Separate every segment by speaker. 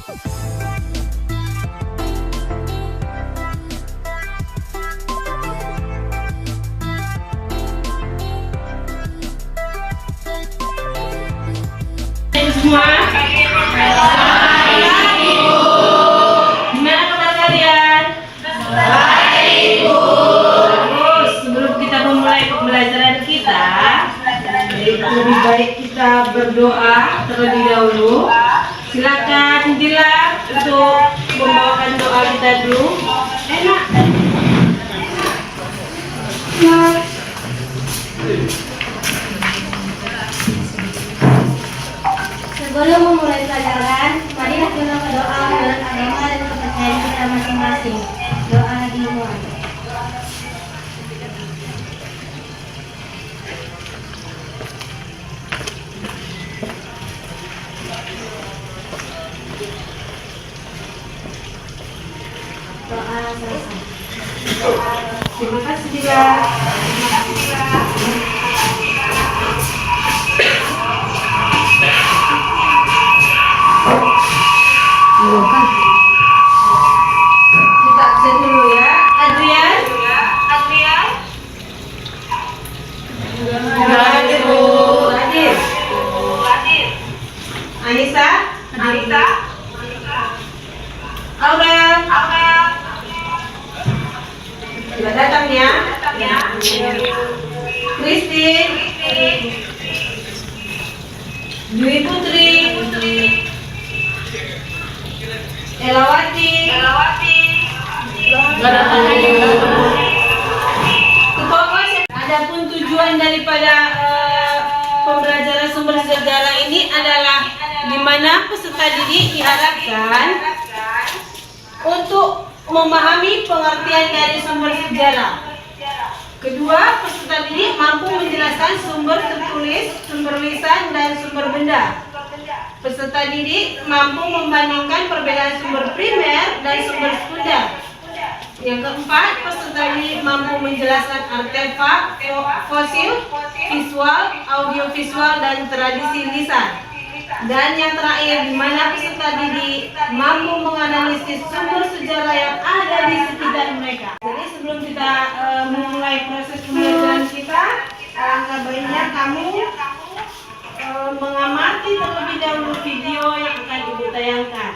Speaker 1: Semua, gimana kabar kalian? Baik, Bu. Terus sebelum kita memulai pembelajaran kita, lebih baik kita berdoa terlebih dahulu. Silakan Dilan untuk membawakan doa kita dulu. Enak.
Speaker 2: Sebelum memulai pelajaran, marilah kita berdoa menurut agama dan kepercayaan kita masing-masing. Doa dimulai. Doa selesai.
Speaker 1: Terima kasih Dilan. Kita absen dulu ya. Adrian. Hadir Bu. Hadir. Anissa. Aurel. Sudah datang ya. Christine. Dwi Putri. Elawati. Adapun tujuan daripada pembelajaran sumber sejarah ini adalah di mana peserta didik diharapkan untuk memahami pengertian dari sumber sejarah. Kedua, peserta didik mampu menjelaskan sumber tertulis, sumber lisan, dan sumber benda. Peserta didik mampu membandingkan perbedaan sumber primer dan sumber sekunder. Yang keempat, peserta didik mampu menjelaskan artefak, fosil, visual, audiovisual, dan tradisi lisan. Dan yang terakhir, di mana peserta didik mampu menganalisis sumber sejarah yang ada di sekitar mereka. Jadi sebelum kita memulai proses pembelajaran kita, alangkah baiknya kamu mengamati terlebih dahulu video yang akan Ibu tayangkan.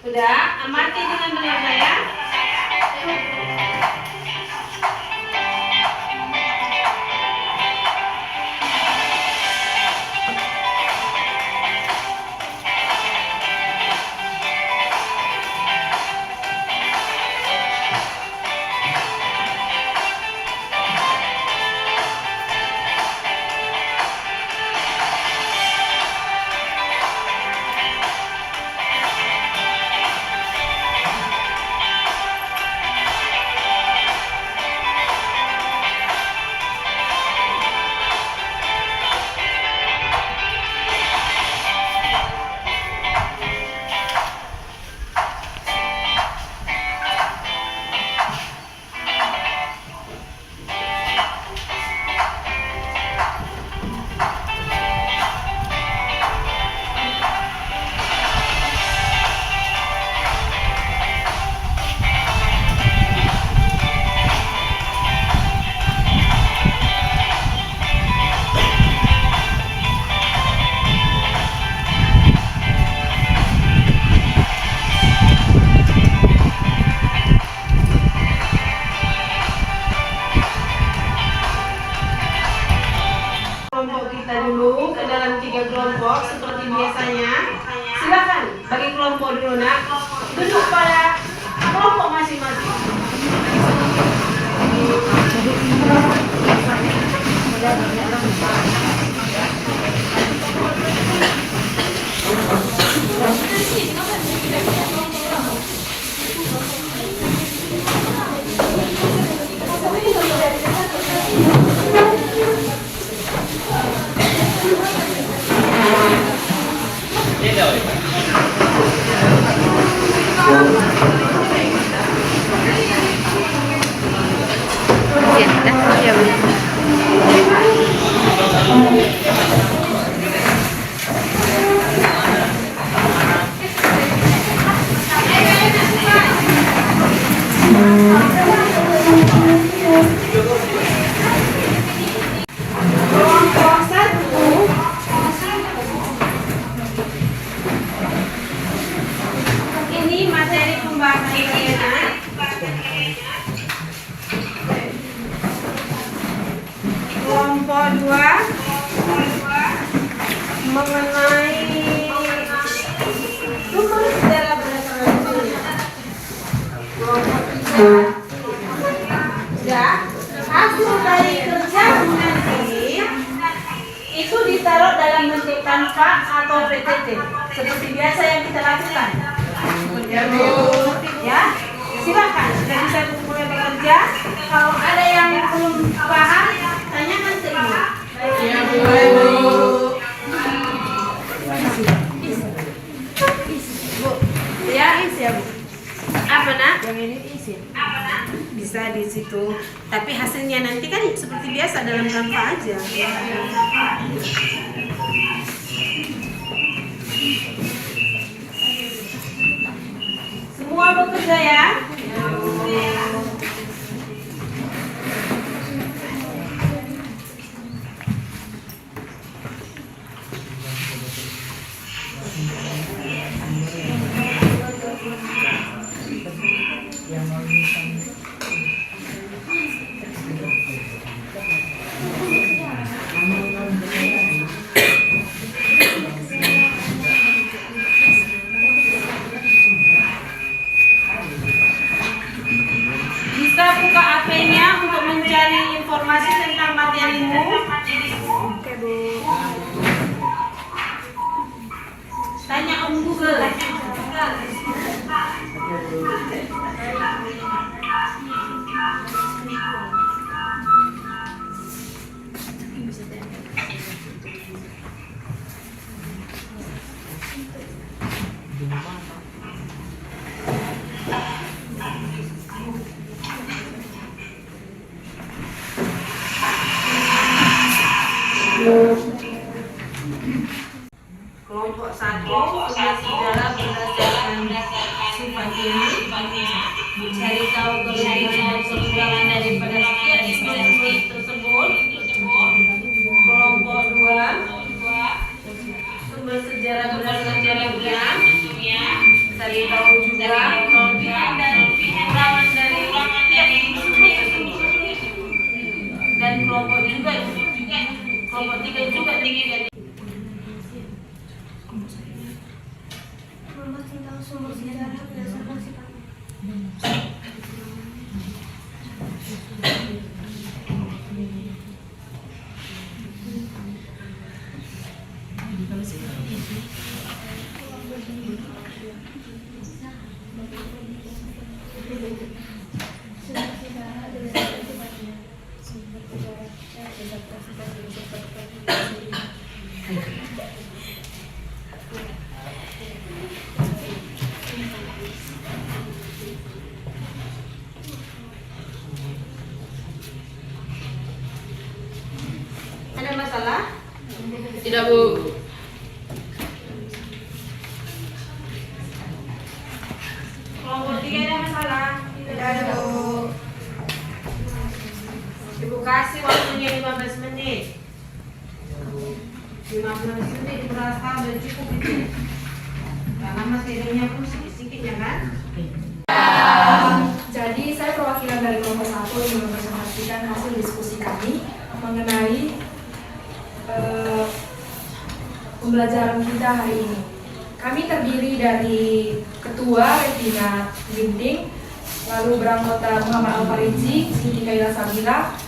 Speaker 1: Sudah, amati dengan benar ya. Dulu ke dalam 3 kelompok seperti biasanya. Silakan bagi kelompok dulu nak. Duduk pada kelompok masing-masing.
Speaker 3: Ya,
Speaker 1: Kelompok 1 ini materi pembahasannya. Kelompok 2 mengenai sumber sejarah berdasarkan dunia. Kelompok 3 ya, hasil dari kerja nanti itu ditaruh dalam bentuk tanpa atau PTT seperti biasa yang kita lakukan. Ya, silakan sudah bisa mulai bekerja. Kalau ada yang belum paham, tanyakan ke ibu. Ya, boleh bu. Bu, ya isi ya bu. Apa nak? Yang ini isi. Bisa di situ. Tapi hasilnya nanti kan seperti biasa dalam tanpa aja. Semua bekerja ya. Bisa buka HP-nya untuk mencari informasi tentang materimu. Oke, Bu. Tanya Om Google. Kelompok 1 sejarah berdasarkan sifatnya, cari tahu kekurangan daripada setiap sumber tersebut. Kelompok 2 sumber sejarah berdasarkan dunia, cari tahu juga kelebihan dan kekurangan dari setiap sumber tersebut. Dan kelompok 3 juga demikian.
Speaker 2: Sumber sejarah berdasarkan sifatnya.
Speaker 1: Ada masalah?
Speaker 3: tidak Bu.
Speaker 1: Kelompok 3 ada masalah? Tidak ada, Bu. Ibu kasih waktunya 15 menit. 15 menit berasa udah cukup itu. Karena materinya pun sedikit ya kan?
Speaker 4: Jadi saya perwakilan dari kelompok 1 yang mempresentasikan hasil diskusi kami mengenai pembelajaran kita hari ini. Kami terdiri dari Ketua Retina Ginting, lalu beranggota Muhammad Al-Farizi, Siti Kaila Sabila,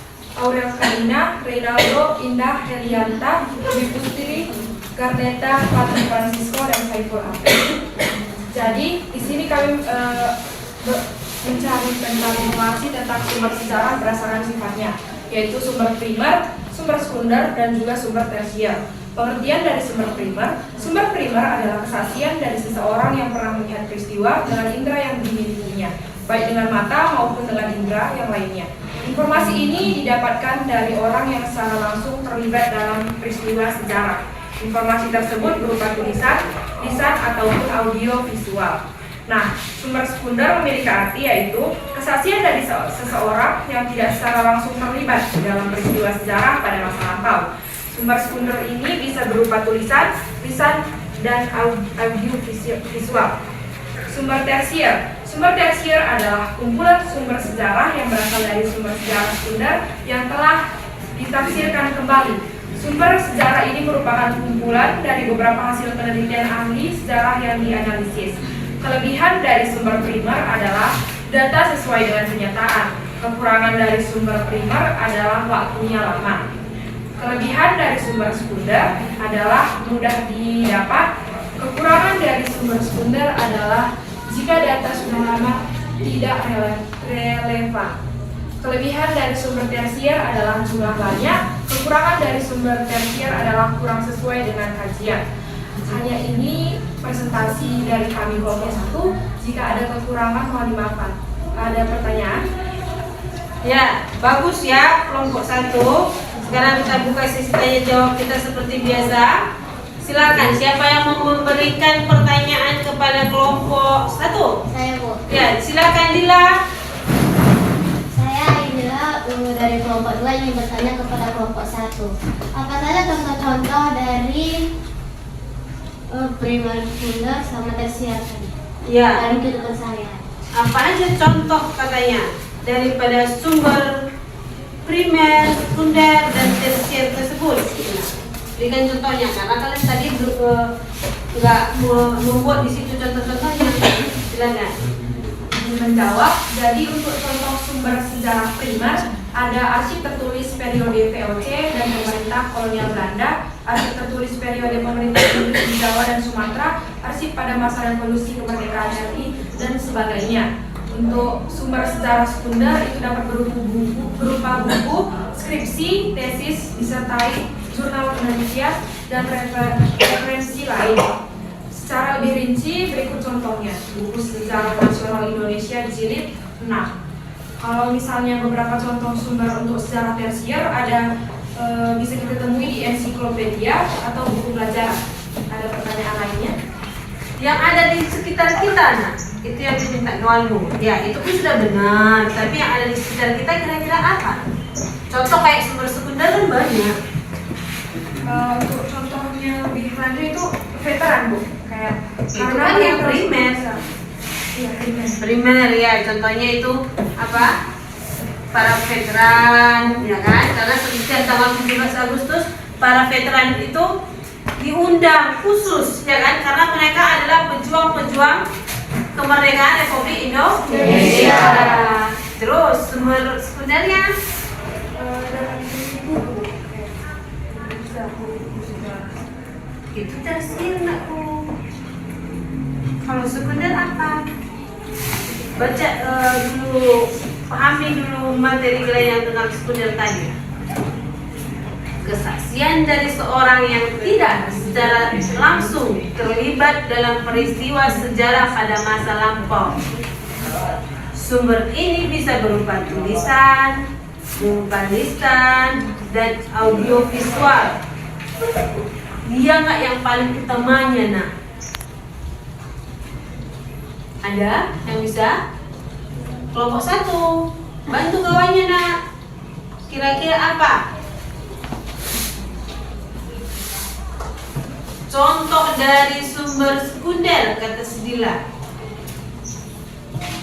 Speaker 4: Aurel Karina, Reynaldo, Indah Helianta, Dwi Putri, Garneta, Fatih Francisco, dan Saiful Afif. Jadi di sini kami mencari tentang informasi tentang sumber sejarah berdasarkan sifatnya, yaitu sumber primer, sumber sekunder, dan juga sumber tersier. Pengertian dari sumber primer adalah kesaksian dari seseorang yang pernah melihat peristiwa dengan indera yang dimilikinya, baik dengan mata maupun dengan indera yang lainnya. Informasi ini didapatkan dari orang yang secara langsung terlibat dalam peristiwa sejarah. Informasi tersebut berupa tulisan, lisan, ataupun audio visual. Nah, sumber sekunder memiliki arti yaitu kesaksian dari seseorang yang tidak secara langsung terlibat dalam peristiwa sejarah pada masa lampau. Sumber sekunder ini bisa berupa tulisan, lisan, dan audio visual. Sumber tersier adalah kumpulan sumber sejarah yang berasal dari sumber sejarah sekunder yang telah ditafsirkan kembali. Sumber sejarah ini merupakan kumpulan dari beberapa hasil penelitian ahli sejarah yang dianalisis. Kelebihan dari sumber primer adalah data sesuai dengan kenyataan. Kekurangan dari sumber primer adalah waktunya lama. Kelebihan dari sumber sekunder adalah mudah didapat. Kekurangan dari sumber sekunder adalah jika data sudah lama tidak relevan. Kelebihan dari sumber tersier adalah jumlah banyak. Kekurangan dari sumber tersier adalah kurang sesuai dengan kajian. Hanya ini presentasi dari kami kelompok 1. Jika ada kekurangan mohon dimaafkan. Ada pertanyaan?
Speaker 1: Ya, bagus ya kelompok 1. Sekarang kita buka sesi tanya jawab kita seperti biasa. Silakan, siapa yang mau memberikan pertanyaan kepada kelompok 1?
Speaker 2: Saya, Bu.
Speaker 1: Ya, silakan Dila.
Speaker 2: Saya Indra dari kelompok 2 ingin bertanya kepada kelompok 1. Apa saja contoh-contoh dari primer, sekunder, sama tersier tadi?
Speaker 1: Ya,
Speaker 2: Dari kehidupan sehari-hari.
Speaker 1: apa aja contoh katanya daripada sumber primer, sekunder, dan tersier tersebut? Berikan contohnya, karena kalian tadi nggak membuat di situ contoh-contohnya. Silakan.
Speaker 4: Menjawab, jadi untuk contoh sumber sejarah primer ada arsip tertulis periode VOC dan pemerintah kolonial Belanda, arsip tertulis periode pemerintah Inggris di Jawa dan Sumatera, arsip pada masa revolusi kemerdekaan RI, dan sebagainya. Untuk sumber sejarah sekunder itu dapat berupa buku, skripsi, tesis, disertai jurnal penelitian, dan referensi lain. Secara lebih rinci berikut contohnya. Buku Sejarah Nasional Indonesia jilid 6. Kalau misalnya beberapa contoh sumber untuk sejarah tersier ada bisa kita temui di ensiklopedia atau buku pelajaran. Ada pertanyaan lainnya?
Speaker 1: Yang ada di sekitar kita, nah, itu yang diminta Noalmu. Ya, itu pun sudah benar. Tapi yang ada di sekitar kita kira-kira apa? Contoh kayak sumber sekunder kan banyak.
Speaker 4: Untuk contohnya lebih lanjut itu veteran, Bu. Kayak
Speaker 1: Itu kan yang primer.
Speaker 4: Iya, primer.
Speaker 1: Primer ya, contohnya itu apa? Para veteran, ya kan? Karena sejak tanggal 17 Agustus para veteran itu diundang khusus, ya kan? Karena mereka adalah pejuang-pejuang kemerdekaan Republik Indonesia. Terus sumber sekundernya itu tersier nakku. Kalau sekunder apa? Baca dulu, pahami dulu materi yang tentang sekunder tadi. Kesaksian dari seorang yang tidak secara langsung terlibat dalam peristiwa sejarah pada masa lampau. Sumber ini bisa berupa tulisan, berupa lisan, dan audio visual. Dia nggak yang paling utamanya, nak? Ada yang bisa? Kelompok 1, bantu kawannya, nak. Kira-kira apa? Contoh dari sumber sekunder, kata Sedila.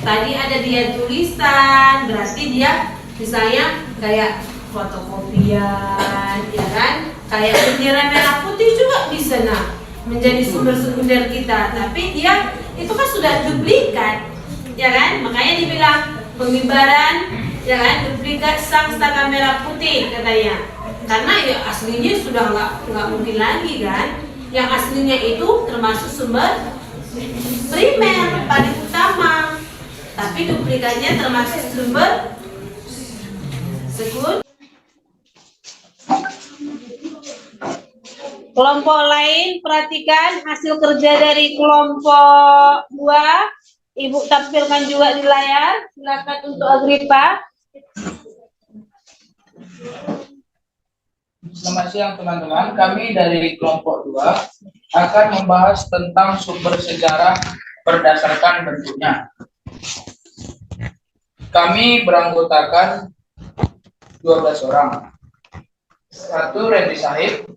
Speaker 1: Tadi ada dia tulisan, berarti dia misalnya kayak fotokopian, ya kan? Kayak bendera merah putih juga bisa, nah, menjadi sumber sekunder kita. Tapi dia itu kan sudah duplikat, ya kan? Makanya dibilang pengibaran, ya kan? Duplikat sang saka merah putih katanya. Karena ya aslinya sudah nggak mungkin lagi kan? Yang aslinya itu termasuk sumber primer paling utama, tapi duplikatnya termasuk sumber sekunder. Kelompok lain, perhatikan hasil kerja dari kelompok 2. Ibu tampilkan juga di layar. Silakan untuk Agripa.
Speaker 5: Selamat siang teman-teman, kami dari kelompok 2 akan membahas tentang sumber sejarah berdasarkan bentuknya. Kami beranggotakan 12 orang. Satu Randy Sahib,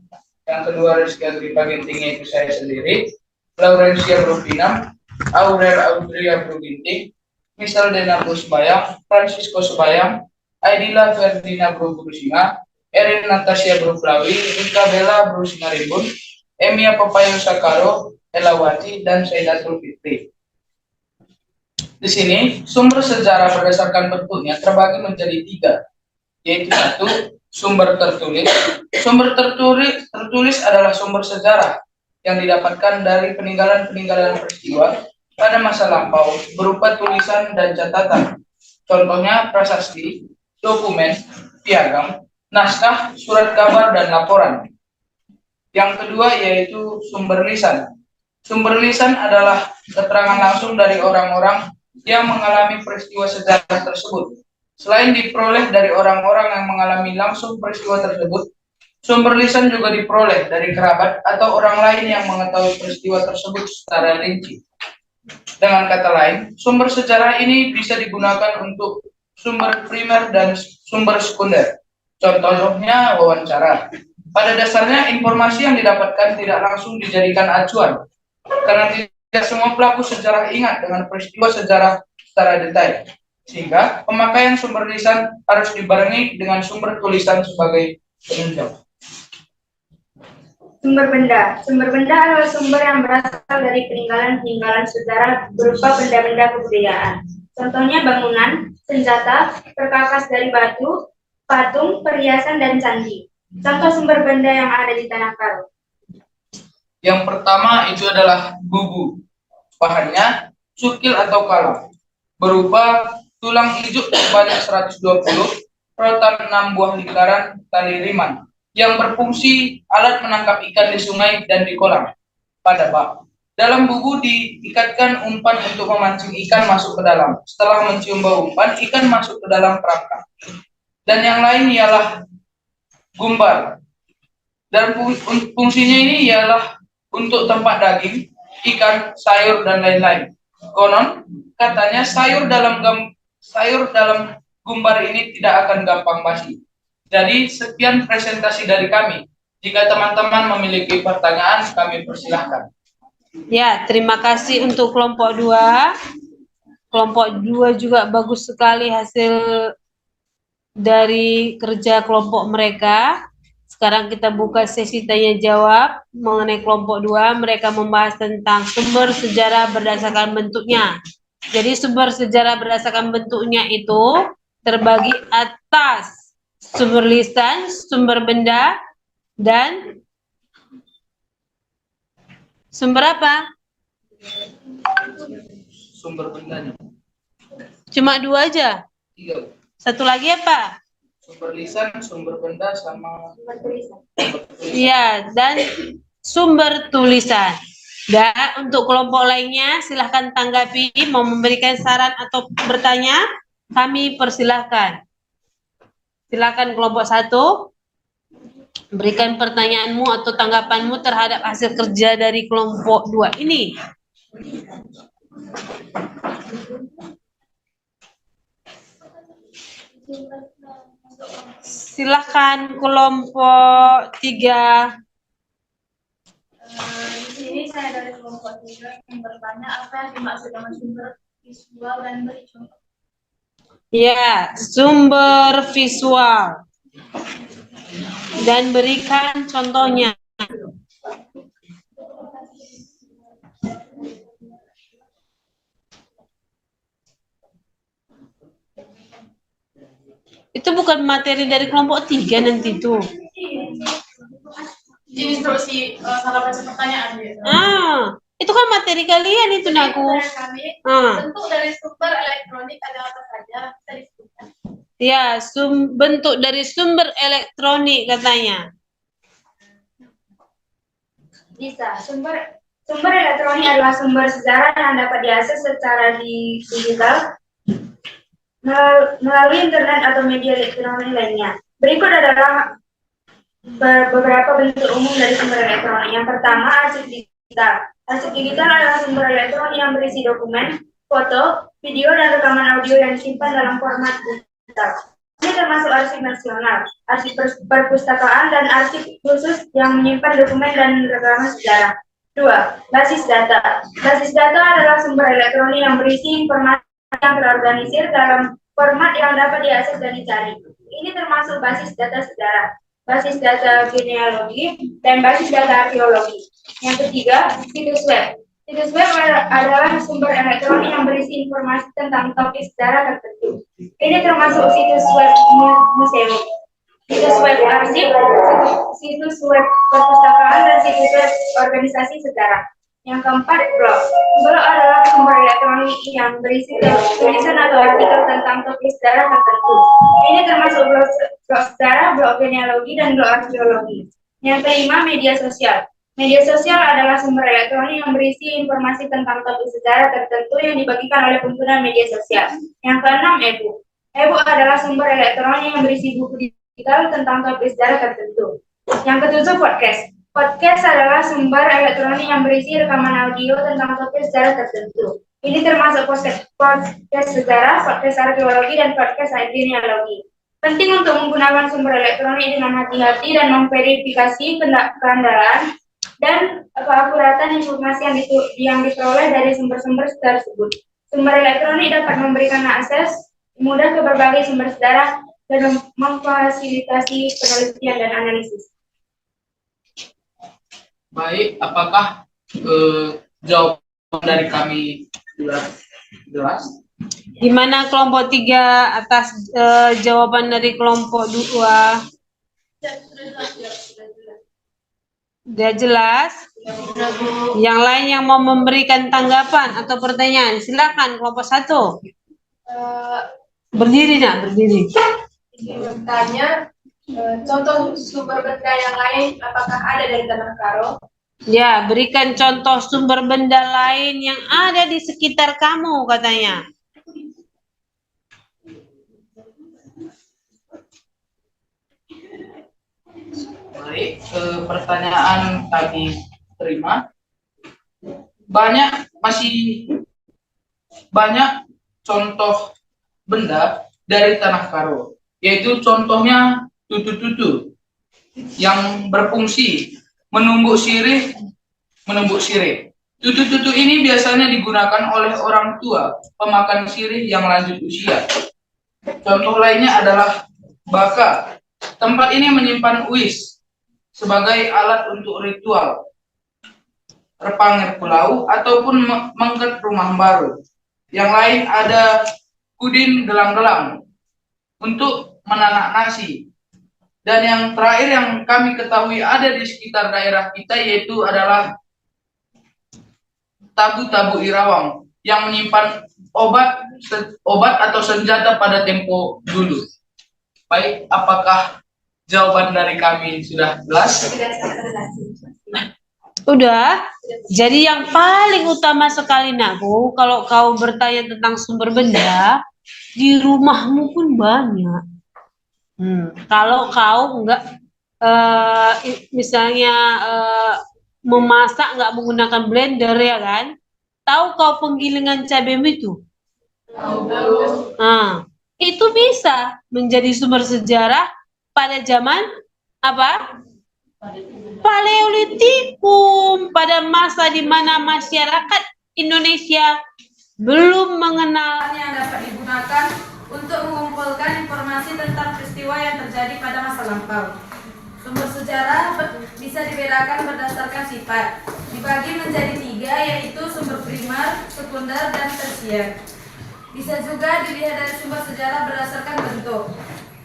Speaker 5: yang kedua Rizky Agripa Ginting, yaitu saya sendiri, Laurencia Brupinam, Aurel Audria Bruginting, Misal Dena Brusbayang, Francisco Subayang, Aidila Ferdina Brusinga, Erin Natasha Bruflawi, Rika Bella Brusingaribun, Emia Papayo Sakaro, Elawati, dan Saidatul Fitri. Di sini, sumber sejarah berdasarkan bentuknya terbagi menjadi 3, yaitu 1. Sumber tertulis. Sumber tertulis adalah sumber sejarah yang didapatkan dari peninggalan-peninggalan peristiwa pada masa lampau berupa tulisan dan catatan. Contohnya prasasti, dokumen, piagam, naskah, surat kabar, dan laporan. Yang kedua yaitu sumber lisan. Sumber lisan adalah keterangan langsung dari orang-orang yang mengalami peristiwa sejarah tersebut. Selain diperoleh dari orang-orang yang mengalami langsung peristiwa tersebut, sumber lisan juga diperoleh dari kerabat atau orang lain yang mengetahui peristiwa tersebut secara rinci. Dengan kata lain, sumber sejarah ini bisa digunakan untuk sumber primer dan sumber sekunder. Contohnya wawancara. Pada dasarnya, informasi yang didapatkan tidak langsung dijadikan acuan, karena tidak semua pelaku sejarah ingat dengan peristiwa sejarah secara detail. Sehingga pemakaian sumber lisan harus dibarengi dengan sumber tulisan sebagai penunjang.
Speaker 6: Sumber benda. Sumber benda adalah sumber yang berasal dari peninggalan-peninggalan sejarah berupa benda-benda kebudayaan. Contohnya bangunan, senjata, perkakas dari batu, patung, perhiasan, dan candi. Contoh sumber benda yang ada di Tanah Karo.
Speaker 5: Yang pertama itu adalah bubu. Bahannya cukil atau kalam, berupa tulang ijuk sebanyak 120, rotan 6 buah lingkaran tali riman, yang berfungsi alat menangkap ikan di sungai dan di kolam. Pada bak. Dalam bubu diikatkan umpan untuk memancing ikan masuk ke dalam. Setelah mencium bau umpan, ikan masuk ke dalam perangkap. Dan yang lain ialah gumbar. Dan fungsinya ini ialah untuk tempat daging, ikan, sayur, dan lain-lain. Konon, katanya sayur dalam gumbar ini tidak akan gampang basi. Jadi, sekian presentasi dari kami. Jika teman-teman memiliki pertanyaan, kami persilahkan.
Speaker 1: Ya, terima kasih untuk kelompok 2. Kelompok 2 juga bagus sekali hasil dari kerja kelompok mereka. Sekarang kita buka sesi tanya jawab mengenai kelompok 2. Mereka membahas tentang sumber sejarah berdasarkan bentuknya. Jadi sumber sejarah berdasarkan bentuknya itu terbagi atas sumber lisan, sumber benda, dan sumber apa?
Speaker 5: Sumber bendanya.
Speaker 1: Cuma 2 aja?
Speaker 5: 3.
Speaker 1: Satu lagi apa?
Speaker 5: Sumber lisan, sumber benda, sama
Speaker 6: Sumber tulisan.
Speaker 1: Iya, dan sumber tulisan. Dan untuk kelompok lainnya, silahkan tanggapi, mau memberikan saran atau bertanya, kami persilahkan. Silakan kelompok 1, berikan pertanyaanmu atau tanggapanmu terhadap hasil kerja dari kelompok 2 ini. Silahkan kelompok 3.
Speaker 6: Di sini saya dari kelompok 3 yang bertanya apa yang dimaksud dengan sumber visual dan beri contoh.
Speaker 1: Ya, sumber visual. Dan berikan contohnya. Itu bukan materi dari kelompok 3 nanti tuh.
Speaker 3: Ini instruksi salah baca pertanyaan ya.
Speaker 1: Itu kan materi kalian itu Naku.
Speaker 3: Bentuk dari sumber elektronik ada apa saja? Bisa disebutkan.
Speaker 1: Ya, bentuk dari sumber elektronik katanya.
Speaker 6: Bisa. Sumber elektronik adalah sumber sejarah yang dapat diakses secara digital melalui internet atau media elektronik lainnya. Berikut adalah beberapa bentuk umum dari sumber elektronik. Yang pertama, arsip digital. Arsip digital adalah sumber elektronik yang berisi dokumen, foto, video, dan rekaman audio yang disimpan dalam format digital. Ini termasuk arsip nasional, arsip perpustakaan, dan arsip khusus yang menyimpan dokumen dan rekaman sejarah. 2. Basis data. Basis data adalah sumber elektronik yang berisi informasi yang terorganisir dalam format yang dapat diakses dan dicari. Ini termasuk basis data sejarah, basis data genealogi, dan basis data arkeologi. Yang ketiga, situs web. Situs web adalah sumber elektronik yang berisi informasi tentang topik sejarah tertentu. Ini termasuk situs web museum, situs web arsip, situs web perpustakaan, dan situs web organisasi sejarah. Yang keempat, blog. Blog adalah sumber elektronik yang berisi tulisan atau artikel tentang topik sejarah tertentu. Ini termasuk blog sejarah, blog genealogi, dan blog arkeologi. Yang kelima, media sosial. Media sosial adalah sumber elektronik yang berisi informasi tentang topik sejarah tertentu yang dibagikan oleh pengguna media sosial. Yang keenam, e-book. E-book adalah sumber elektronik yang berisi buku digital tentang topik sejarah tertentu. Yang ketujuh, podcast. Podcast adalah sumber elektronik yang berisi rekaman audio tentang topik sejarah tertentu. Ini termasuk podcast sejarah, podcast arkeologi, dan podcast genealogi. Penting untuk menggunakan sumber elektronik dengan hati-hati dan memverifikasi keandalan dan keakuratan informasi yang diperoleh dari sumber-sumber tersebut. Sumber elektronik dapat memberikan akses mudah ke berbagai sumber sejarah dan memfasilitasi penelitian dan analisis.
Speaker 5: Baik, apakah jawaban dari kami jelas?
Speaker 1: Di mana kelompok 3 atas jawaban dari kelompok 2? Sudah jelas? Yang lain yang mau memberikan tanggapan atau pertanyaan, silakan kelompok 1. Berdiri nak, berdiri.
Speaker 3: Bertanya, contoh sumber benda yang lain apakah ada dari Tanah Karo?
Speaker 1: Ya, berikan contoh sumber benda lain yang ada di sekitar kamu katanya.
Speaker 5: Baik, pertanyaan tadi terima. Masih banyak contoh benda dari Tanah Karo, yaitu contohnya tutu-tutu yang berfungsi menumbuk sirih. Tutu-tutu ini biasanya digunakan oleh orang tua pemakan sirih yang lanjut usia. Contoh lainnya adalah baka. Tempat ini menyimpan uis sebagai alat untuk ritual, repangir pulau, ataupun mengket rumah baru. Yang lain ada kudin gelang-gelang untuk menanak nasi. Dan yang terakhir yang kami ketahui ada di sekitar daerah kita yaitu adalah tabu-tabu Irawang yang menyimpan obat atau senjata pada tempo dulu. Baik, apakah jawaban dari kami sudah jelas?
Speaker 1: Udah. Jadi yang paling utama sekali nakku, kalau kau bertanya tentang sumber benda, di rumahmu pun banyak. Kalau kau enggak misalnya memasak nggak menggunakan blender ya kan? Tahu kau penggilingan cabai itu? Itu bisa menjadi sumber sejarah pada zaman apa? Paleolitikum, pada masa di mana masyarakat Indonesia belum mengenal
Speaker 4: yang dapat digunakan untuk mengumpulkan informasi tentang peristiwa yang terjadi pada masa lampau. Sumber sejarah bisa dibedakan berdasarkan sifat, dibagi menjadi 3, yaitu sumber primer, sekunder, dan tersier. Bisa juga dilihat dari sumber sejarah berdasarkan bentuk,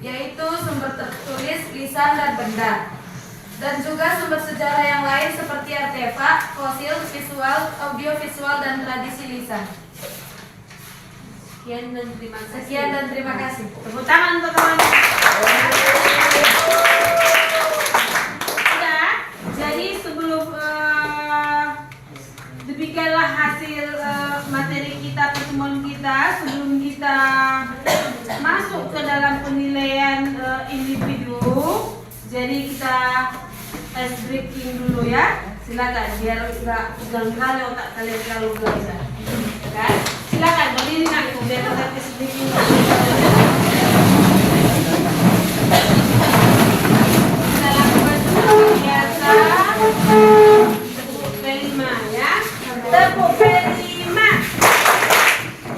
Speaker 4: yaitu sumber tertulis, lisan, dan benda. Dan juga sumber sejarah yang lain seperti artefak, fosil, visual, audiovisual, dan tradisi lisan. Sekian dan terima kasih.
Speaker 1: Tepuk tangan untuk teman-teman. Sudah. Jadi sebelum demikianlah hasil materi kita, pertemuan kita. Sebelum kita masuk ke dalam penilaian individu, jadi kita ice breaking dulu ya. Silakan biar nggak pegang kali otak kalian terlalu belajar. Kan? Silakan berdiri nanti biar kita ice breaking. Kita lakukan dulu biasa. Tepuk kelima ya. Tepuk kelima.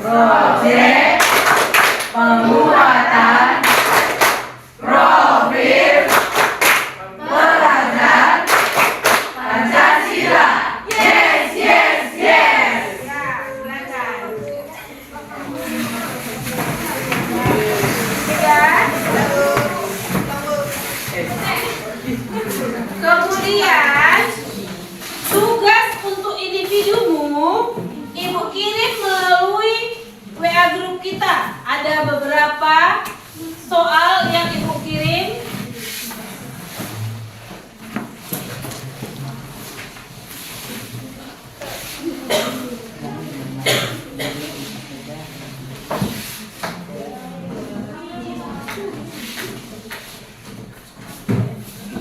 Speaker 7: Proyek pembuatan profil pelajar Pancasila. Yes, yes, yes.
Speaker 1: Ya, silakan. Kemudian tugas untuk individumu Ibu kirim melalui WA grup kita. Ada beberapa soal yang Ibu kirim.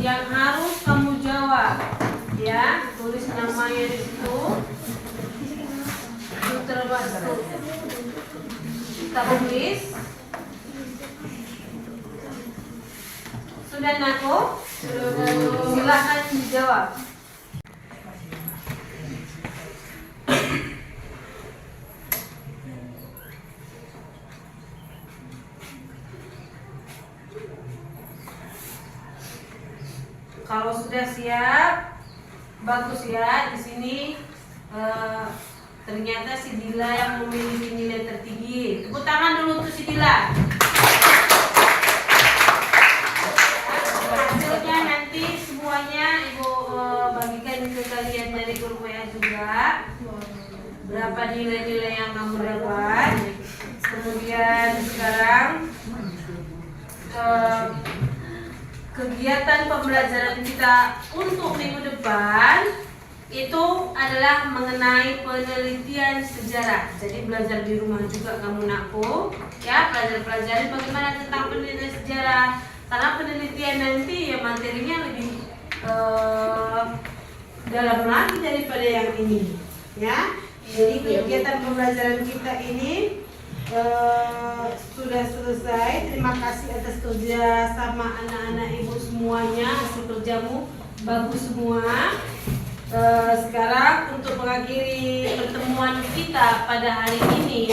Speaker 1: Yang harus kamu jawab, ya, tulis namanya di situ. Itu termasuk kita tulis. Sudah Nako? Silakan dijawab. Kalau sudah siap, bagus ya. Di sini ternyata si Dila yang memiliki nilai tertinggi. Tepuk tangan dulu untuk si Dila. Hasilnya nanti semuanya Ibu bagikan ke kalian dari grup WA juga. Berapa nilai-nilai yang kamu dapat. Kemudian sekarang kegiatan pembelajaran kita untuk minggu depan itu adalah mengenai penelitian sejarah. Jadi belajar di rumah juga kamu Nakku, ya, pelajari bagaimana tentang penelitian sejarah. Karena penelitian nanti ya materinya lebih dalam lagi daripada yang ini, ya. Jadi kegiatan pembelajaran kita ini sudah selesai. Terima kasih atas kerja sama anak-anak Ibu semuanya. Hasil kerjamu bagus semua. Sekarang untuk mengakhiri pertemuan kita pada hari ini,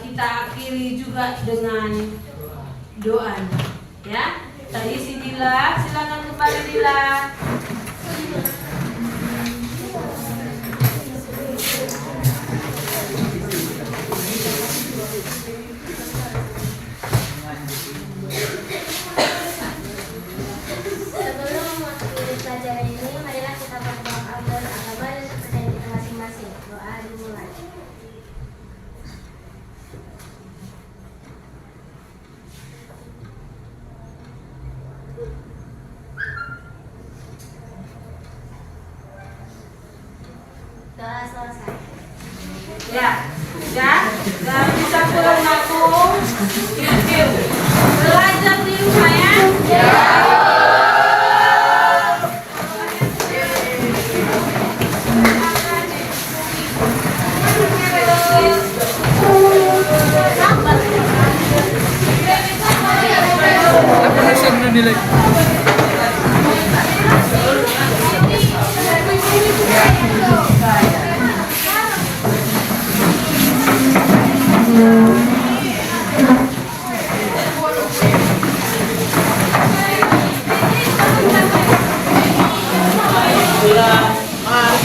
Speaker 1: kita akhiri juga dengan doa, ya. Tadi si Dila, silakan kembali Dila.
Speaker 2: Sebelum mengakhiri pelajaran ini, marilah kita berdoa agar agama dan kepercayaan kita masing-masing. Doa dimulai. Doa selesai.
Speaker 1: Ya, dan bisa pulang aku. Belajar di rumah ya.
Speaker 7: Sudah, Mas.